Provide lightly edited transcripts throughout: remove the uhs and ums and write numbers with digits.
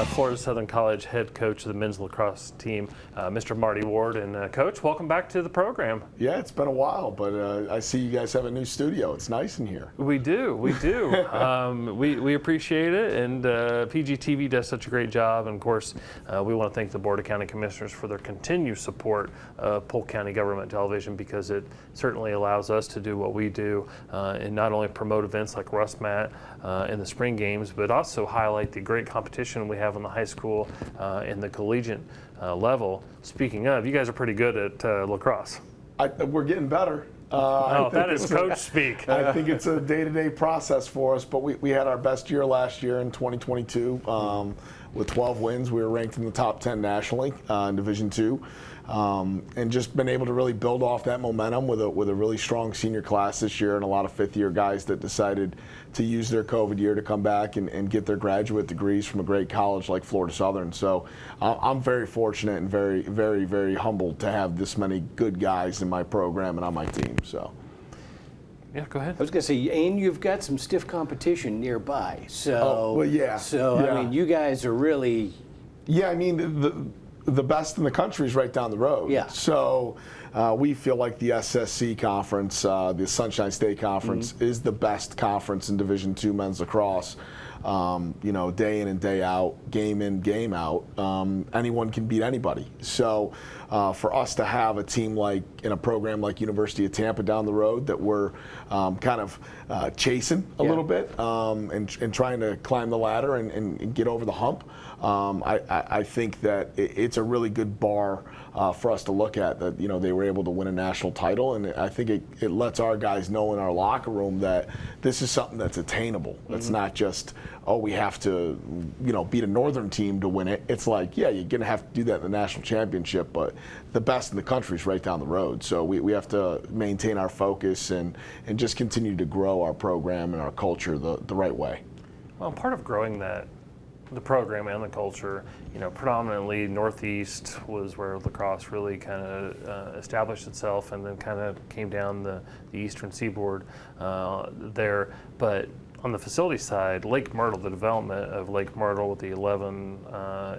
Florida Southern College head coach of the men's lacrosse team, Mr. Marty Ward. And Coach, welcome back to the program. Yeah, it's been a while, but I see you guys have a new studio. It's nice in here. We do. We appreciate it, and PGTV does such a great job. And of course, we want to thank the Board of County Commissioners for their continued support of Polk County Government Television, because it certainly allows us to do what we do and not only promote events like Rust Mat in the spring games, but also highlight the great competition we have on the high school and the collegiate level. Speaking of, you guys are pretty good at lacrosse. We're getting better. That is coach speak. I think it's a day-to-day process for us, but we had our best year last year in 2022 with 12 wins. We were ranked in the top 10 nationally in Division II, and just been able to really build off that momentum with a really strong senior class this year, and a lot of fifth-year guys that decided to use their COVID year to come back and get their graduate degrees from a great college like Florida Southern. So I'm very fortunate and very, very, very humbled to have this many good guys in my program and on my team. So. Yeah, go ahead. I was going to say, and you've got some stiff competition nearby. So, well, yeah. So, yeah. I mean, you guys are really... Yeah, I mean, the best in the country is right down the road. Yeah. So we feel like the SSC conference, the Sunshine State Conference, is the best conference in Division II men's lacrosse. You know, day in and day out, game in, game out, anyone can beat anybody. So for us to have a team like, in a program like University of Tampa down the road that we're kind of chasing a little bit and trying to climb the ladder and get over the hump, I think that it's a really good bar for us to look at, that, you know, they were able to win a national title, and I think it lets our guys know in our locker room that this is something that's attainable. It's not just, oh, we have to, you know, beat a northern team to win it. It's like, yeah, you're going to have to do that in the national championship, but the best in the country is right down the road. So we have to maintain our focus and just continue to grow our program and our culture the right way. Well, part of growing the program and the culture, you know, predominantly Northeast was where lacrosse really kind of established itself, and then kind of came down the eastern seaboard there. But on the facility side, Lake Myrtle, the development of Lake Myrtle with the 11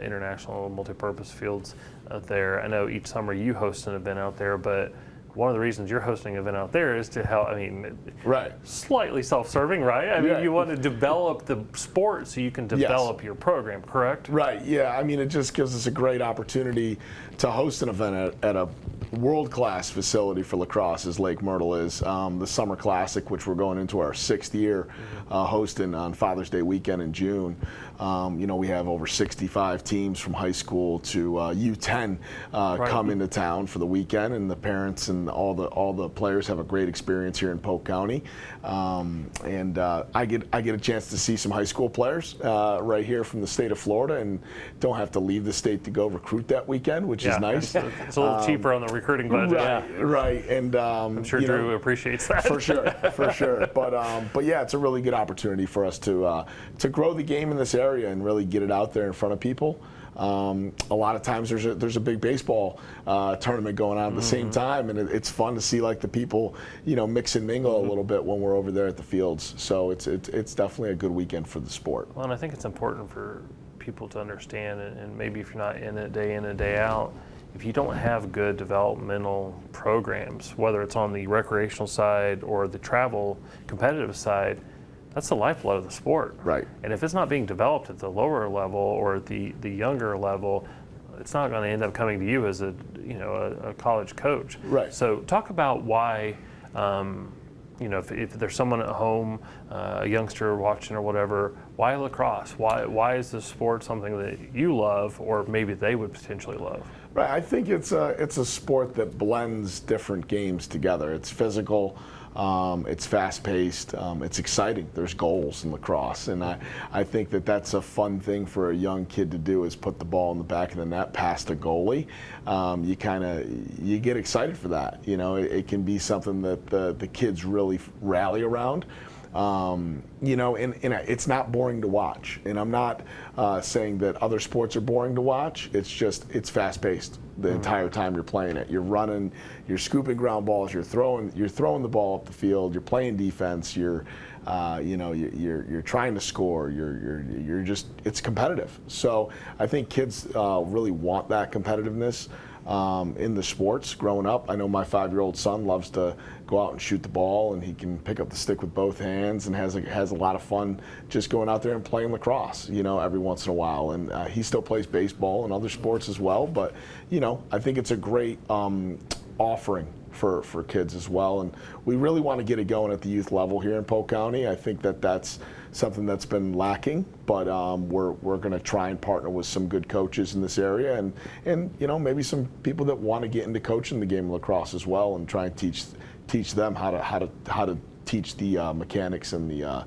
international multipurpose fields out there. I know each summer you host an event out there, but one of the reasons you're hosting an event out there is to help, I mean, right, slightly self-serving, right? I mean, you want to develop the sport so you can develop your program, correct? Right, yeah. I mean, it just gives us a great opportunity to host an event at a world-class facility for lacrosse, as Lake Myrtle is. The Summer Classic, which we're going into our 6th year hosting on Father's Day weekend in June. You know, we have over 65 teams from high school to U10 come into town for the weekend, and the parents and all the players have a great experience here in Polk County. And I get a chance to see some high school players right here from the state of Florida, and don't have to leave the state to go recruit that weekend, which is nice. It's a little cheaper on the recruiting budget. Right. And I'm sure Drew appreciates that. For sure. But yeah, it's a really good opportunity for us to grow the game in this area and really get it out there in front of people. A lot of times there's a big baseball tournament going on at the same time, and it's fun to see like the people, you know, mix and mingle a little bit when we're over there at the fields. So it's definitely a good weekend for the sport. Well, and I think it's important for people to understand, and maybe if you're not in it day in and day out, if you don't have good developmental programs, whether it's on the recreational side or the travel competitive side, that's the lifeblood of the sport. Right. And if it's not being developed at the lower level or at the younger level, it's not going to end up coming to you as a college coach. Right. So talk about why, you know, if there's someone at home, a youngster watching or whatever, why lacrosse? Why is this sport something that you love, or maybe they would potentially love? Right. I think it's a sport that blends different games together. It's physical. It's fast-paced. It's exciting. There's goals in lacrosse, and I think that's a fun thing for a young kid to do, is put the ball in the back of the net past a goalie. You get excited for that. You know, it can be something that the kids really rally around. You know, and it's not boring to watch. And I'm not saying that other sports are boring to watch. It's just, it's fast-paced the entire time you're playing it. You're running, you're scooping ground balls, you're throwing the ball up the field, you're playing defense, you're trying to score, you're just, it's competitive. So I think kids really want that competitiveness in the sports growing up. I know my 5-year-old son loves to go out and shoot the ball, and he can pick up the stick with both hands and has a lot of fun just going out there and playing lacrosse, you know, every once in a while. And he still plays baseball and other sports as well. But, you know, I think it's a great offering for kids as well. And we really want to get it going at the youth level here in Polk County. I think that that's something that's been lacking, but we're going to try and partner with some good coaches in this area, and you know, maybe some people that want to get into coaching the game of lacrosse as well, and try and teach them how to teach the mechanics and the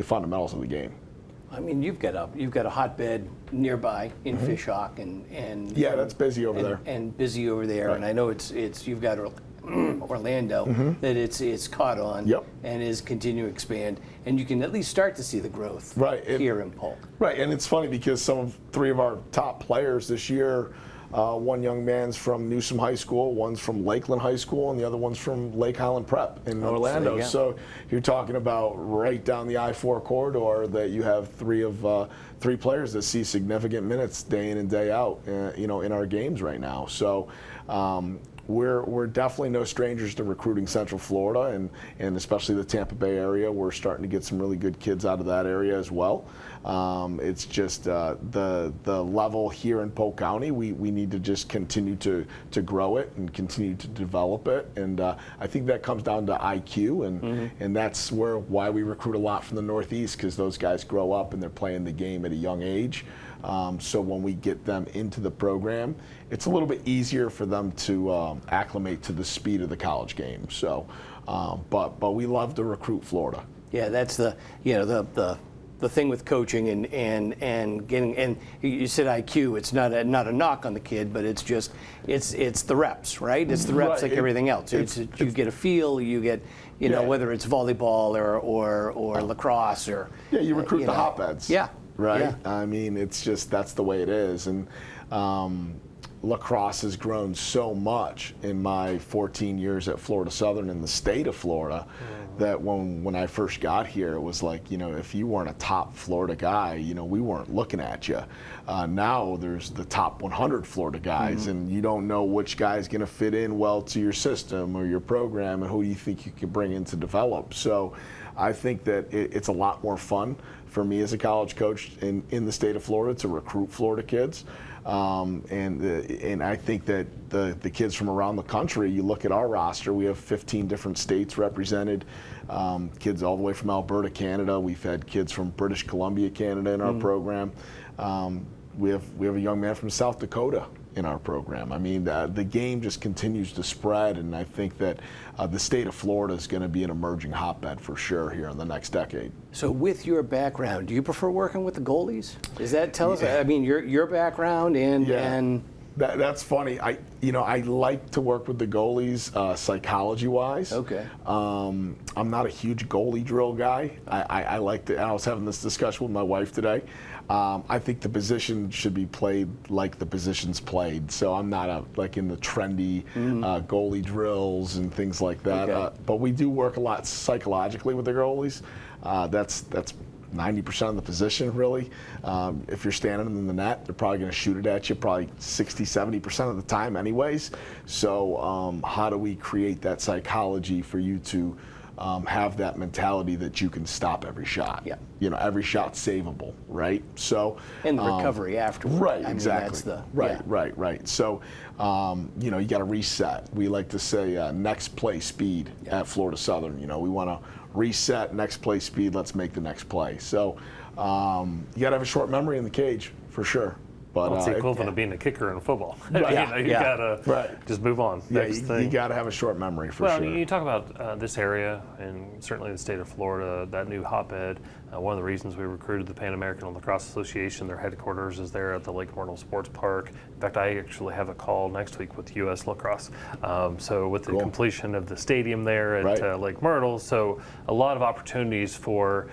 fundamentals of the game. I mean, you've got a hotbed nearby in Fishhawk, and yeah, that's busy over there. And busy over there, right. And I know it's you've got Orlando that it's caught on, yep. And is continuing to expand, and you can at least start to see the growth here in Polk. Right, and it's funny because 3 of our top players this year, one young man's from Newsom High School, one's from Lakeland High School, and the other one's from Lake Highland Prep in Orlando. So you're talking about right down the I-4 corridor that you have 3 players that see significant minutes day in and day out, you know, in our games right now. So. We're definitely no strangers to recruiting Central Florida, and especially the Tampa Bay area. We're starting to get some really good kids out of that area as well. It's just the level here in Polk County. We need to just continue to grow it and continue to develop it, and I think that comes down to IQ, and that's why we recruit a lot from the Northeast, because those guys grow up and they're playing the game at a young age. So when we get them into the program, it's a little bit easier for them to acclimate to the speed of the college game. So, but we love to recruit Florida. Yeah, that's the thing with coaching and getting, and you said IQ. It's not a knock on the kid, but it's just it's the reps, right? It's the reps like everything else. You get a feel. You get know whether it's volleyball or lacrosse or you recruit the hotbeds. Yeah. Right? Yeah. I mean, it's just, that's the way it is. And lacrosse has grown so much in my 14 years at Florida Southern in the state of Florida that when I first got here, it was like, you know, if you weren't a top Florida guy, you know, we weren't looking at you. Now there's the top 100 Florida guys, and you don't know which guy's going to fit in well to your system or your program, and who you think you can bring in to develop. So I think that it's a lot more fun for me as a college coach in the state of Florida to recruit Florida kids. And I think that the kids from around the country, you look at our roster, we have 15 different states represented, kids all the way from Alberta, Canada. We've had kids from British Columbia, Canada in our program. We have a young man from South Dakota in our program. I mean, the game just continues to spread, and I think that the state of Florida is going to be an emerging hotbed for sure here in the next decade. So with your background, do you prefer working with the goalies? Does that tell us? I mean, your background and that's funny. I like to work with the goalies psychology-wise. Okay. I'm not a huge goalie drill guy. I like to. I was having this discussion with my wife today. I think the position should be played like the position's played. So I'm not like in the trendy goalie drills and things like that. Okay. But we do work a lot psychologically with the goalies. That's 90% of the position, really. If you're standing in the net, they're probably going to shoot it at you probably 60, 70% of the time anyways. So how do we create that psychology for you to have that mentality that you can stop every shot? Yeah. You know, every shot's savable, right? So and the recovery afterward. Right, I exactly. Mean, that's right. So, you got to reset. We like to say next play speed at Florida Southern. You know, we want to reset, next play speed, let's make the next play. So you got to have a short memory in the cage, for sure. But Well, it's the equivalent of being a kicker in football. Right. You gotta just move on. Yeah, Next you thing. got to have a short memory for Well, sure. you talk about this area and certainly the state of Florida, that new hotbed. One of the reasons we recruited the Pan American Lacrosse Association, their headquarters is there at the Lake Myrtle Sports Park. In fact, I actually have a call next week with U.S. Lacrosse. So with the completion of the stadium there at Lake Myrtle, so a lot of opportunities for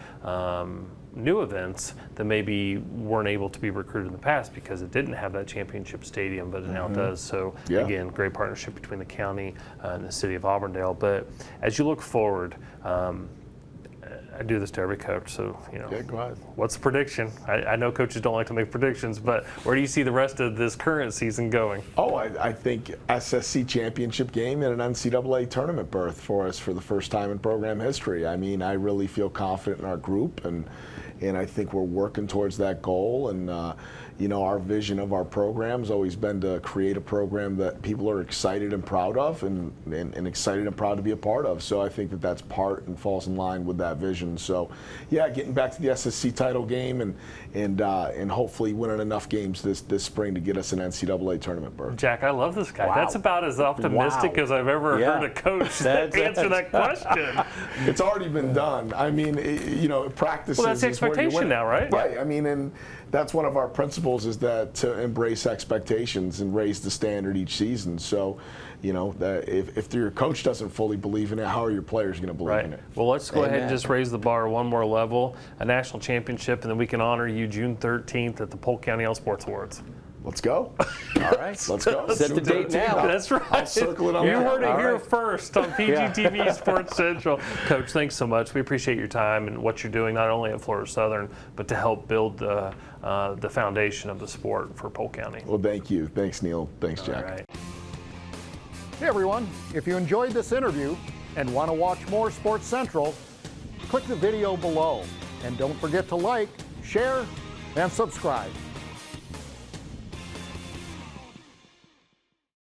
new events that maybe weren't able to be recruited in the past because it didn't have that championship stadium, but it now does. So again, great partnership between the county and the city of Auburndale. But as you look forward, I do this to every coach, so go ahead. What's the prediction? I know coaches don't like to make predictions, but where do you see the rest of this current season going? Oh, I think SSC championship game and an NCAA tournament berth for us for the first time in program history. I mean, I really feel confident in our group, and I think we're working towards that goal. And our vision of our program has always been to create a program that people are excited and proud of, and excited and proud to be a part of. So I think that that's part and falls in line with that vision. So yeah, getting back to the SSC title game and hopefully winning enough games this spring to get us an NCAA tournament berth. Jack, I love this guy. That's about as optimistic as I've ever heard a coach answer that question. It's already been done. I mean, practice. Well, that's the expectation now, right? Right. I mean, and that's one of our principles, is that to embrace expectations and raise the standard each season. So, that if your coach doesn't fully believe in it, how are your players going to believe in it? Well, let's go ahead and just raise the bar one more level, a national championship, and then we can honor you June 13th at the Polk County All Sports Awards. Let's go. All right. Let's go. Set the date now. That's right. I'll circle it on You that. heard it All here right. first on PGTV Sports Central. Coach, thanks so much. We appreciate your time and what you're doing, not only at Florida Southern, but to help build the foundation of the sport for Polk County. Well, thank you. Thanks, Neal. Thanks, Jack. All right. Hey everyone, if you enjoyed this interview and want to watch more Sports Central, click the video below. And don't forget to like, share, and subscribe.